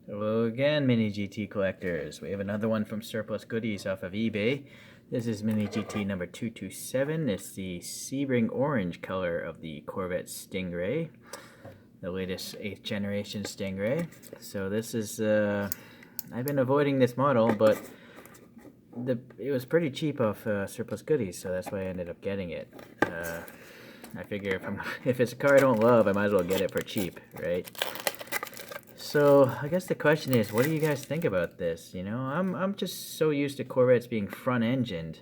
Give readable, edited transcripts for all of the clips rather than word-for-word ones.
Hello again, MiniGT collectors. We have another one from SurplusGoodies off of eBay. This is MiniGT number 227. It's the Sebring orange color of the Corvette Stingray, the latest 8th generation Stingray. So this is, I've been avoiding this model, but it was pretty cheap off SurplusGoodies, so that's why I ended up getting it. I figure if it's a car I don't love, I might as well get it for cheap, right? So I guess the question is, what do you guys think about this? You know, I'm just so used to Corvettes being front-engined,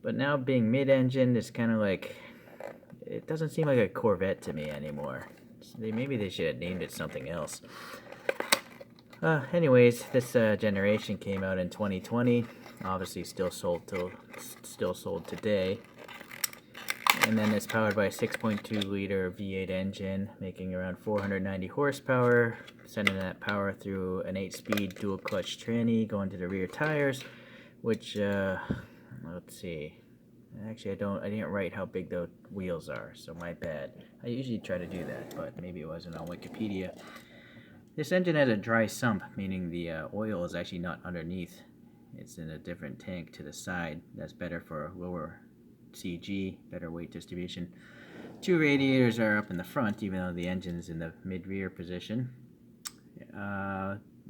but now being mid-engined is kind of like, it doesn't seem like a Corvette to me anymore. So maybe they should have named it something else. Anyways, this generation came out in 2020. Obviously, still sold today. And then it's powered by a 6.2 liter V8 engine, making around 490 horsepower, sending that power through an 8-speed dual clutch tranny going to the rear tires, which, let's see. Actually, I didn't write how big the wheels are, so my bad. I usually try to do that, but maybe it wasn't on Wikipedia. This engine has a dry sump, meaning the oil is actually not underneath. It's in a different tank to the side. That's better for lower CG, better weight distribution. Two radiators are up in the front, even though the engine's in the mid-rear position.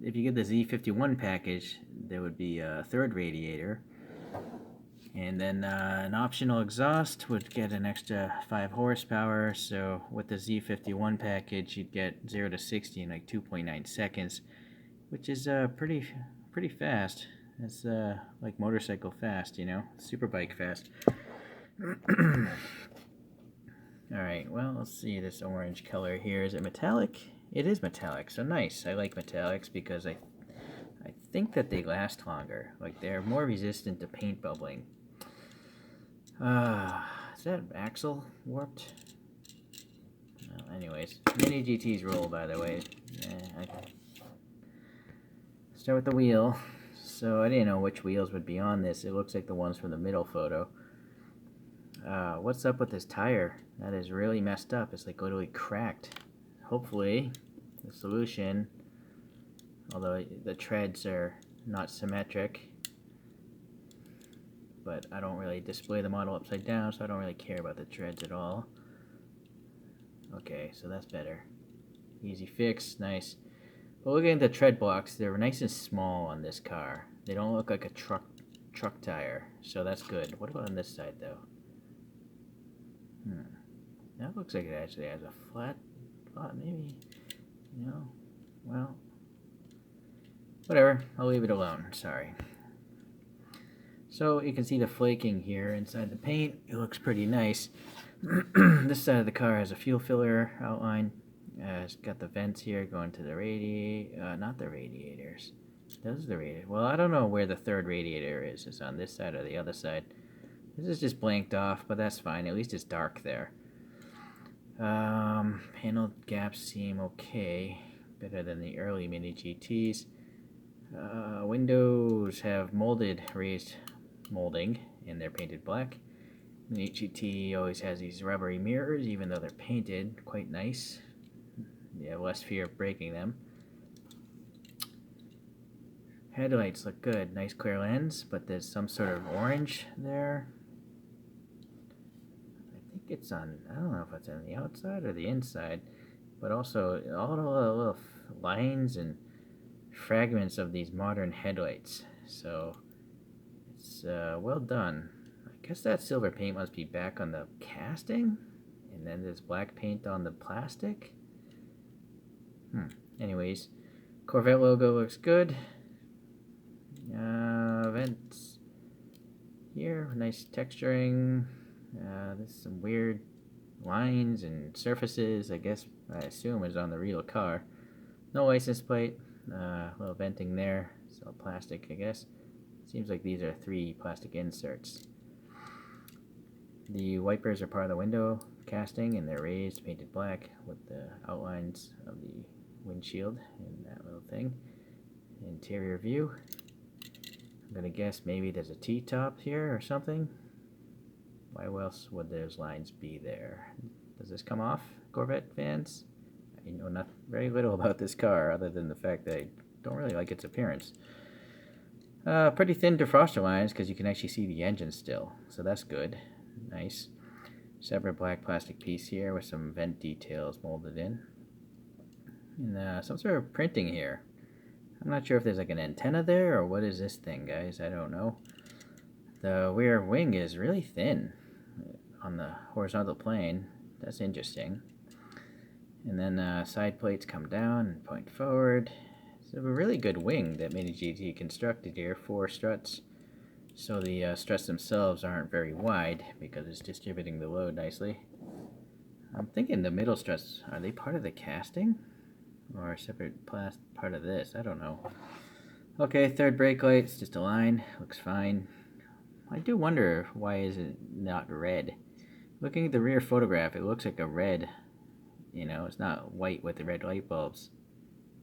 If you get the Z51 package, there would be a third radiator. And then an optional exhaust would get an extra 5 horsepower. So with the Z51 package, you'd get 0 to 60 in like 2.9 seconds, which is pretty fast. It's like motorcycle fast, you know, superbike fast. Alright, well, let's see this orange color here. Is it metallic? It is metallic, so nice. I like metallics because I think that they last longer. Like, they're more resistant to paint bubbling. Is that axle warped? Well, anyways, MiniGT's roll, by the way. Start with the wheel. So I didn't know which wheels would be on this. It looks like the ones from the middle photo. What's up with this tire? That is really messed up. It's like literally cracked. Hopefully, the solution, although the treads are not symmetric, but I don't really display the model upside down, so I don't really care about the treads at all. Okay, so that's better. Easy fix, nice. But looking at the tread blocks, they're nice and small on this car. They don't look like a truck tire, so that's good. What about on this side, though? That looks like it actually has a flat spot, maybe. No. Well, whatever. I'll leave it alone. Sorry. So you can see the flaking here inside the paint. It looks pretty nice. This side of the car has a fuel filler outline. It's got the vents here going to the not the radiators. Those are the radiators. Well, I don't know where the third radiator is. It's on this side or the other side. This is just blanked off, but that's fine. At least it's dark there. Panel gaps seem okay. Better than the early MiniGTs. Windows have raised molding, and they're painted black. MiniGT always has these rubbery mirrors, even though they're painted. Quite nice. You have less fear of breaking them. Headlights look good. Nice clear lens, but there's some sort of orange there. I think it's on, I don't know if it's on the outside or the inside, but also all the little lines and fragments of these modern headlights. So it's well done. I guess that silver paint must be back on the casting, and then there's black paint on the plastic. Anyways, Corvette logo looks good. Vents here, nice texturing. There's some weird lines and surfaces. I assume is on the real car. No license plate. Little venting there. So plastic, I guess. Seems like these are 3 plastic inserts. The wipers are part of the window casting, and they're raised, painted black with the outlines of the windshield and that little thing. Interior view. I'm gonna guess maybe there's a T-top here or something. Why else would those lines be there? Does this come off, Corvette fans? I know very little about this car other than the fact that I don't really like its appearance. Pretty thin defroster lines because you can actually see the engine still, so that's good. Nice. Separate black plastic piece here with some vent details molded in. And some sort of printing here. I'm not sure if there's like an antenna there or what is this thing, guys. I don't know. The rear wing is really thin on the horizontal plane. That's interesting. And then side plates come down and point forward. It's a really good wing that MiniGT constructed here, 4 struts. So the struts themselves aren't very wide because it's distributing the load nicely. I'm thinking the middle struts, are they part of the casting? Or a separate part of this? I don't know. Okay, third brake light, it's just a line, looks fine. I do wonder why is it not red. Looking at the rear photograph, it looks like a red. You know, it's not white with the red light bulbs.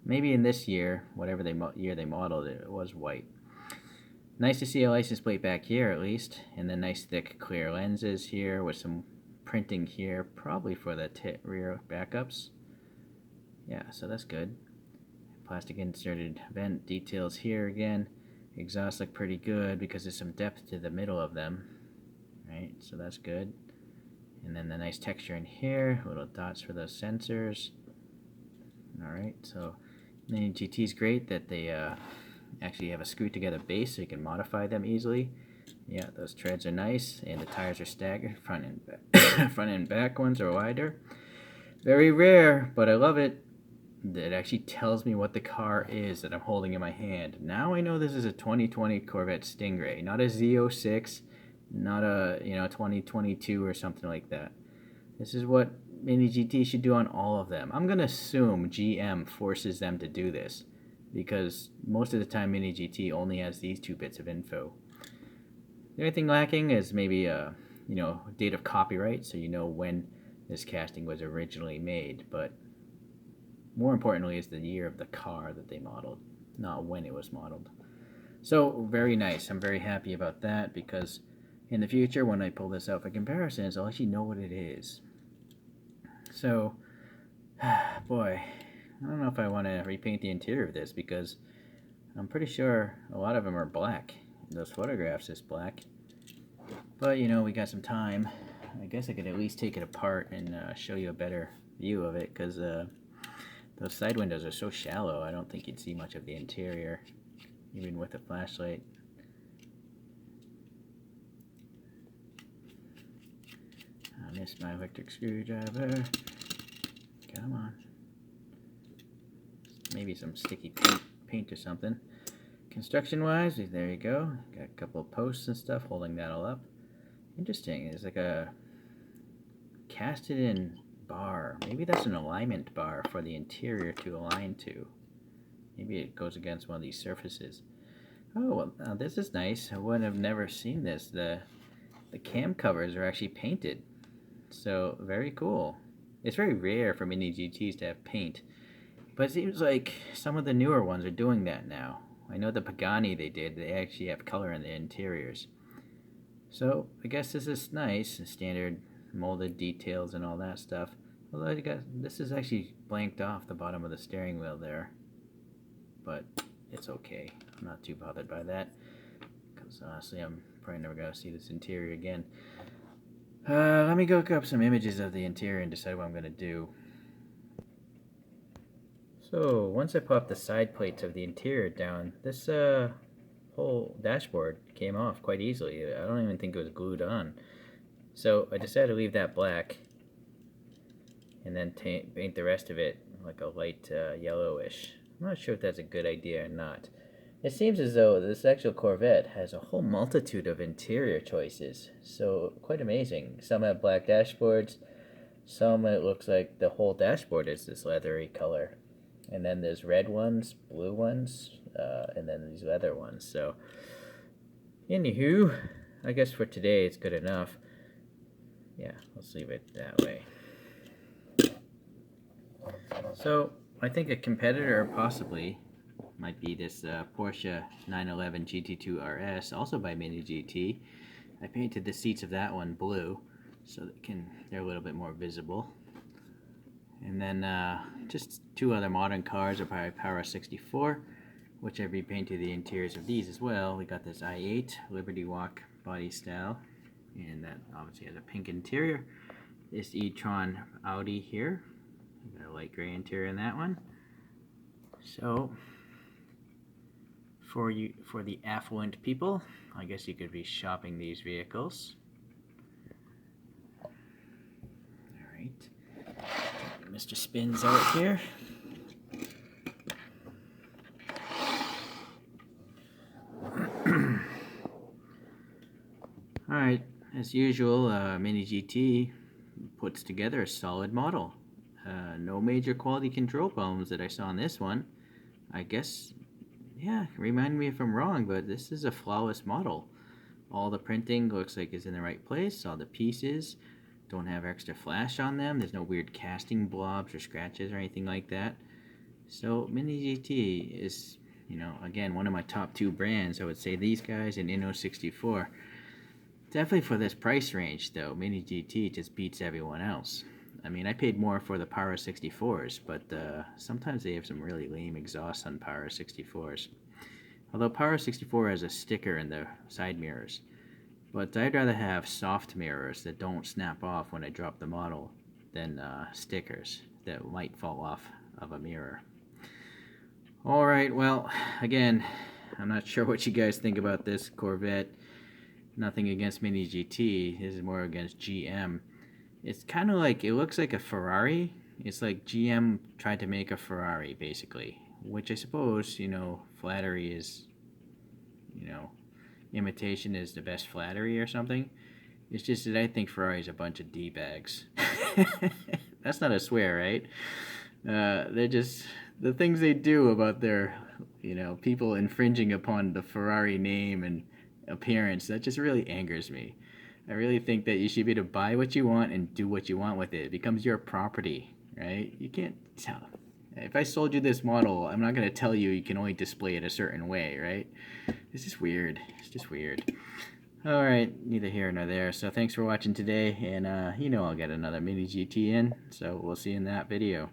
Maybe in this year, whatever year they modeled it, it was white. Nice to see a license plate back here at least, and then nice thick clear lenses here with some printing here, probably for the rear backups. Yeah, so that's good. Plastic inserted vent details here again. Exhausts look pretty good because there's some depth to the middle of them. Right, so that's good. And then the nice texture in here, little dots for those sensors. Alright, so MiniGT is great that they actually have a screw together base so you can modify them easily. Yeah, those treads are nice, and the tires are staggered. Front and back, front and back ones are wider. Very rare, but I love it. It actually tells me what the car is that I'm holding in my hand. Now I know this is a 2020 Corvette Stingray, not a Z06, not a 2022 or something like that. This is what MiniGT should do on all of them. I'm gonna assume GM forces them to do this because most of the time MiniGT only has these 2 bits of info. The only thing lacking is maybe a date of copyright, so you know when this casting was originally made. But more importantly is the year of the car that they modeled, not when it was modeled. So very nice. I'm very happy about that because in the future when I pull this out for comparisons, I'll actually know what it is. So, boy, I don't know if I want to repaint the interior of this because I'm pretty sure a lot of them are black. Those photographs is black. But, we got some time. I guess I could at least take it apart and show you a better view of it because those side windows are so shallow, I don't think you'd see much of the interior, even with a flashlight. I missed my electric screwdriver. Come on. Maybe some sticky paint or something. Construction-wise, there you go. Got a couple of posts and stuff holding that all up. Interesting. It's like a casted-in bar. Maybe that's an alignment bar for the interior to align to. Maybe it goes against one of these surfaces. Oh, well, this is nice. I would have never seen this. The cam covers are actually painted. So, very cool. It's very rare for MiniGTs to have paint. But it seems like some of the newer ones are doing that now. I know the Pagani they actually have color in the interiors. So, I guess this is nice. Standard molded details and all that stuff. Although this is actually blanked off the bottom of the steering wheel there. But it's okay. I'm not too bothered by that. Because honestly, I'm probably never going to see this interior again. Let me go look up some images of the interior and decide what I'm going to do. So, once I popped the side plates of the interior down, this whole dashboard came off quite easily. I don't even think it was glued on. So, I decided to leave that black and then paint the rest of it like a light yellowish. I'm not sure if that's a good idea or not. It seems as though this actual Corvette has a whole multitude of interior choices, so quite amazing. Some have black dashboards, some it looks like the whole dashboard is this leathery color, and then there's red ones, blue ones, and then these leather ones. So, anywho, I guess for today it's good enough. Yeah, let's leave it that way. So, I think a competitor possibly might be this Porsche 911 Gt2 Rs, also by MiniGT. I painted the seats of that one blue, so they're a little bit more visible. And then just 2 other modern cars are by Power 64. which I repainted the interiors of these as well. We got this i8 Liberty Walk body style, and that obviously has a pink interior. This e-tron Audi here, got a light gray interior in that one. So for the affluent people, I guess you could be shopping these vehicles. Alright, Mr. Spins out here. Alright, as usual, MiniGT puts together a solid model. No major quality control problems that I saw in this one. I guess, yeah, remind me if I'm wrong, but this is a flawless model. All the printing looks like it's in the right place. All the pieces don't have extra flash on them. There's no weird casting blobs or scratches or anything like that. So MiniGT is, you know, again, one of my top 2 brands. I would say these guys and Inno64. Definitely for this price range, though, MiniGT just beats everyone else. I mean, I paid more for the Power 64s, but sometimes they have some really lame exhausts on Power 64s. Although Power 64 has a sticker in the side mirrors. But I'd rather have soft mirrors that don't snap off when I drop the model than stickers that might fall off of a mirror. Alright, well, again, I'm not sure what you guys think about this Corvette. Nothing against MiniGT, this is more against GM. It's kind of like, it looks like a Ferrari. It's like GM tried to make a Ferrari, basically. Which I suppose, you know, flattery is, you know, imitation is the best flattery or something. It's just that I think Ferrari's a bunch of D-bags. That's not a swear, right? They're just, the things they do about their, you know, people infringing upon the Ferrari name and appearance, that just really angers me. I really think that you should be able to buy what you want and do what you want with it. It becomes your property, right? You can't tell. If I sold you this model, I'm not going to tell you you can only display it a certain way, right? It's just weird. It's just weird. Alright, neither here nor there. So thanks for watching today, and you know I'll get another MiniGT in, so we'll see you in that video.